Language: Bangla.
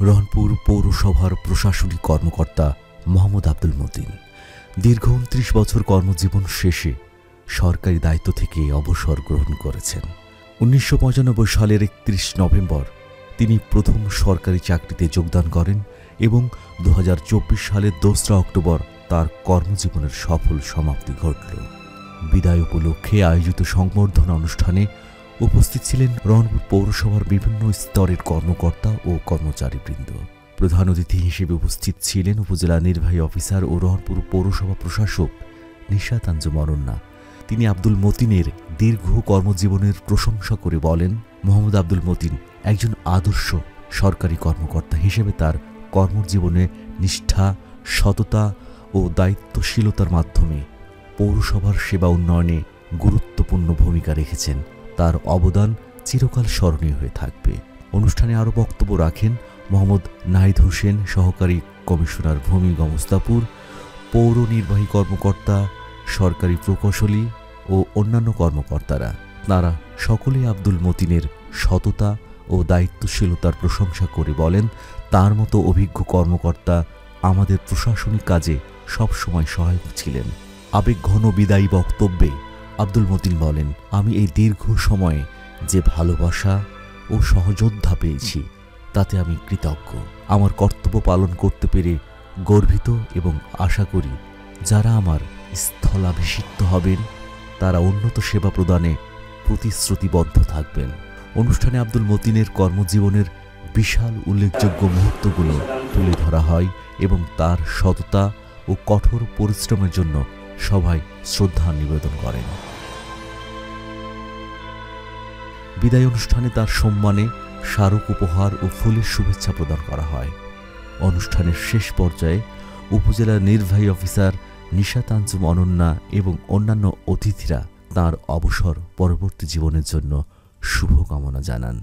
রংপুর পৌরসভার প্রশাসনিক কর্মকর্তা মোহাম্মদ আব্দুল মতিন দীর্ঘ ২৯ বছর কর্মজীবন শেষে সরকারি দায়িত্ব থেকে অবসর গ্রহণ করেছেন। ১৯৯৫ সালের ৩১ নভেম্বর তিনি প্রথম সরকারি চাকরিতে যোগদান করেন এবং ২০২৪ সালের ২রা অক্টোবর তার কর্মজীবনের সফল সমাপ্তি ঘটল। বিদায় উপলক্ষে আয়োজিত সংবর্ধনা অনুষ্ঠানে উপস্থিত ছিলেন রংপুর পৌরসভার বিভিন্ন স্তরের কর্মকর্তা ও কর্মচারীবৃন্দ। প্রধান অতিথি হিসেবে উপস্থিত ছিলেন উপজেলা নির্বাহী অফিসার ও রংপুর পৌরসভা প্রশাসক নিশাত আঞ্জুম অনন্যা। তিনি আব্দুল মতিনের দীর্ঘ কর্মজীবনের প্রশংসা করে বলেন, মোহাম্মদ আব্দুল মতিন একজন আদর্শ সরকারি কর্মকর্তা হিসেবে তার কর্মজীবনে নিষ্ঠা, সততা ও দায়িত্বশীলতার মাধ্যমে পৌরসভার সেবা উন্নয়নে গুরুত্বপূর্ণ ভূমিকা রেখেছেন। তার অবদান চিরকাল স্মরণীয় হয়ে থাকবে। অনুষ্ঠানে আরও বক্তব্য রাখেন মোহাম্মদ নাহিদ হোসেন, সহকারী কমিশনার ভূমি গমস্তাপুর, পৌর নির্বাহী কর্মকর্তা, সরকারি প্রকৌশলী ও অন্যান্য কর্মকর্তারা। তারা সকলেই আব্দুল মতিনের সততা ও দায়িত্বশীলতার প্রশংসা করে বলেন, তার মতো অভিজ্ঞ কর্মকর্তা আমাদের প্রশাসনিক কাজে সবসময় সহায়ক ছিলেন। আবেগঘন বিদায়ী বক্তব্যে আব্দুল মতিন বলেন, আমি এই দীর্ঘ সময়ে যে ভালোবাসা ও সহযোদ্ধা পেয়েছি তাতে আমি কৃতজ্ঞ। আমার কর্তব্য পালন করতে পেরে গর্বিত এবং আশা করি যারা আমার স্থলাভিষিক্ত হবেন তারা উন্নত সেবা প্রদানে প্রতিশ্রুতিবদ্ধ থাকবেন। অনুষ্ঠানে আব্দুল মতিনের কর্মজীবনের বিশাল উল্লেখযোগ্য মুহূর্তগুলো তুলে ধরা হয় এবং তার সততা ও কঠোর পরিশ্রমের জন্য সবাই শ্রদ্ধা নিবেদন করেন। বিদায় অনুষ্ঠানে তার সম্মানে স্মারক উপহার ও ফুলের শুভেচ্ছা প্রদান করা হয়। অনুষ্ঠানের শেষ পর্যায়ে উপজেলা নির্বাহী অফিসার নিশাত আঞ্জুম অনন্যা এবং অন্যান্য অতিথিরা তাঁর অবসর পরবর্তী জীবনের জন্য শুভকামনা জানান।